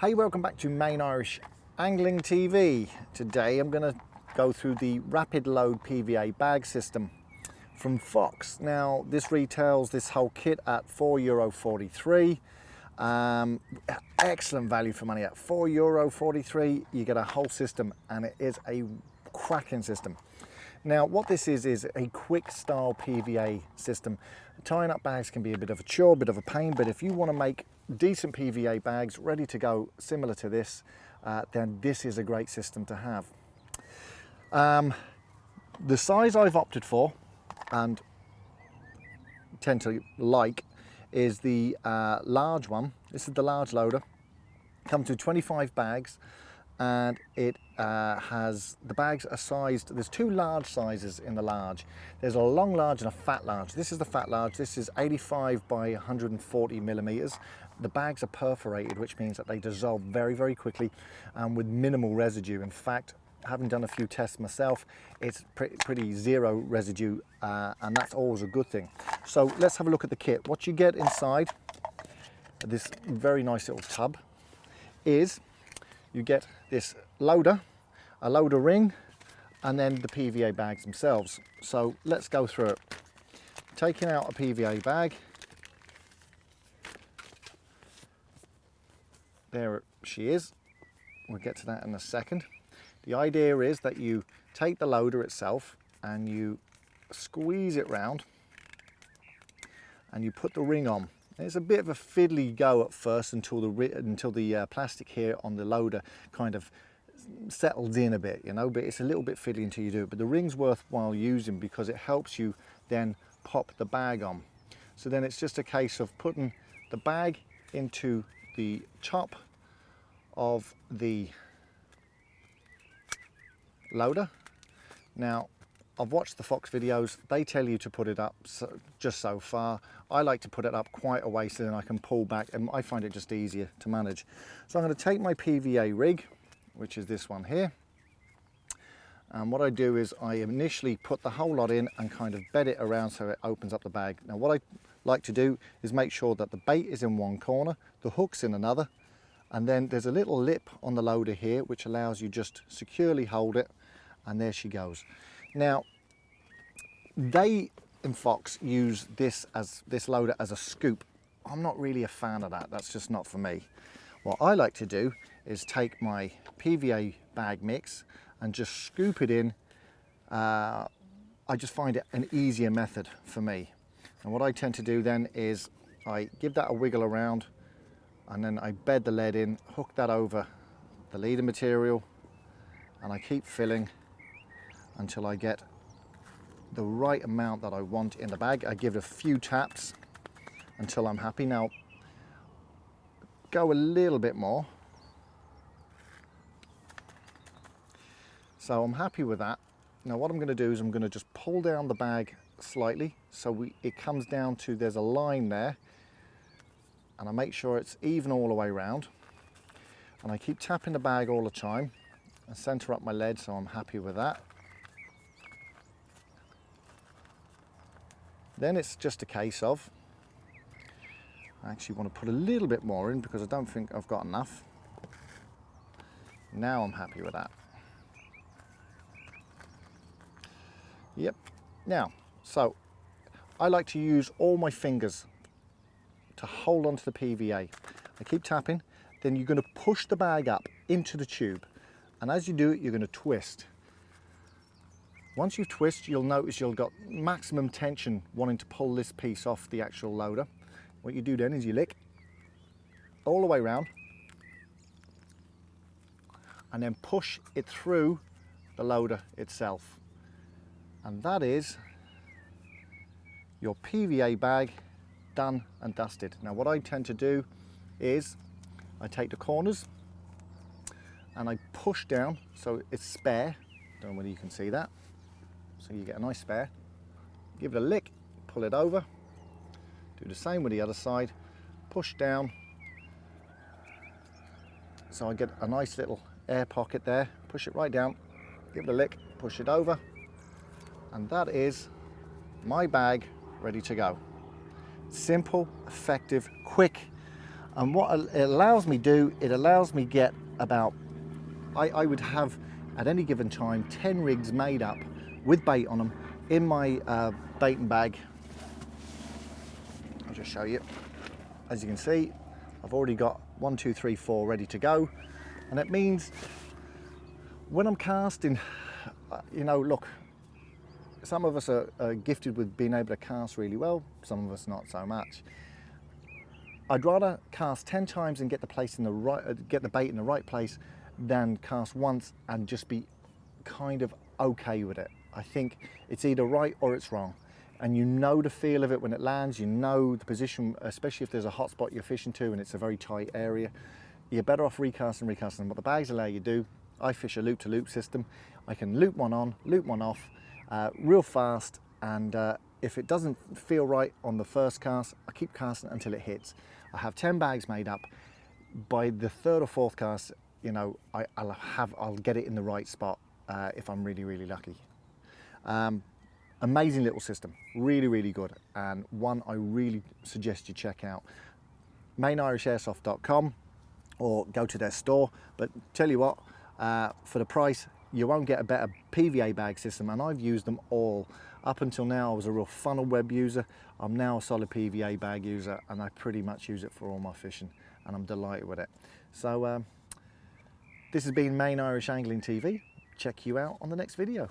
Hey, welcome back to Main Irish Angling TV. Today I'm going to go through the Rapide Load PVA bag system from Fox. Now this retails this whole kit at €4.43. Excellent value for money. At €4.43 you get a whole system, and it is a cracking system. Now what this is a quick style PVA system. Tying up bags can be a bit of a chore, a bit of a pain, but if you want to make decent PVA bags ready to go similar to this, then this is a great system to have. The size I've opted for and tend to like is the large one. This is the large loader. Comes with 25 bags, and it has, the bags are sized, there's two large sizes in the large. There's a long large and a fat large. This is the fat large. This is 85 by 140 millimeters. The bags are perforated, which means that they dissolve very, very quickly and with minimal residue. In fact, having done a few tests myself, it's pretty zero residue, and that's always a good thing. So let's have a look at the kit. What you get inside this very nice little tub is you get this loader, a loader ring, and then the PVA bags themselves. So let's go through it. Taking out a PVA bag. There she is. We'll get to that in a second. The idea is that you take the loader itself and you squeeze it round and you put the ring on. It's a bit of a fiddly go at first until the plastic here on the loader kind of settles in a bit, you know, but it's a little bit fiddly until you do it. But the ring's worthwhile using because it helps you then pop the bag on. So then it's just a case of putting the bag into the top of the loader. Now I've watched the Fox videos, they tell you to put it up just so far. I like to put it up quite a way so then I can pull back, and I find it just easier to manage. So I'm going to take my PVA rig, which is this one here, and what I do is I initially put the whole lot in and kind of bed it around so it opens up the bag. Now what I like to do is make sure that the bait is in one corner, the hook's in another, and then there's a little lip on the loader here which allows you just securely hold it, and there she goes. Now they in Fox use this loader as a scoop. I'm not really a fan of that. That's just not for me. What I like to do is take my PVA bag mix and just scoop it in. I just find it an easier method for me. And what I tend to do then is I give that a wiggle around, and then I bed the lead in, hook that over the leader material, and I keep filling until I get the right amount that I want in the bag. I give it a few taps until I'm happy. Now go a little bit more. So I'm happy with that. Now what I'm going to do is I'm going to just pull down the bag slightly so it comes down to, there's a line there, and I make sure it's even all the way around, and I keep tapping the bag all the time and center up my lead, so I'm happy with that. Then it's just a case of, I actually want to put a little bit more in because I don't think I've got enough. Now I'm happy with that. Yep. Now, so I like to use all my fingers to hold onto the PVA. I keep tapping, then you're going to push the bag up into the tube, and as you do it you're going to twist. Once you twist, you'll notice you'll got maximum tension wanting to pull this piece off the actual loader. What you do then is you lick all the way around and then push it through the loader itself, and that is your PVA bag done and dusted. Now what I tend to do is I take the corners and I push down so it's spare. Don't know whether you can see that. So you get a nice spare. Give it a lick, pull it over. Do the same with the other side. Push down. So I get a nice little air pocket there. Push it right down. Give it a lick, push it over. And that is my bag ready to go. Simple, effective, quick. And what it allows me do, it allows me get about, I would have at any given time 10 rigs made up with bait on them in my baiting bag. I'll just show you. As you can see, I've already got 1, 2, 3, 4 ready to go. And it means when I'm casting, you know, look, some of us are gifted with being able to cast really well, some of us not so much. I'd rather cast 10 times and get the place in the right, get the bait in the right place, than cast once and just be kind of okay with it. I think it's either right or it's wrong. And you know the feel of it when it lands, you know the position, especially if there's a hot spot you're fishing to and it's a very tight area. You're better off recasting. What the bags allow you to do, I fish a loop-to-loop system. I can loop one on, loop one off, real fast, and if it doesn't feel right on the first cast, I keep casting until it hits. I have 10 bags made up. By the third or fourth cast, you know, I'll get it in the right spot if I'm really, really lucky. Amazing little system, really, really good, and one I really suggest you check out. MainIrishAirsoft.com or go to their store. But tell you what, for the price, you won't get a better PVA bag system, and I've used them all. Up until now, I was a real funnel web user. I'm now a solid PVA bag user, and I pretty much use it for all my fishing, and I'm delighted with it. So this has been Main Irish Angling TV. Check you out on the next video.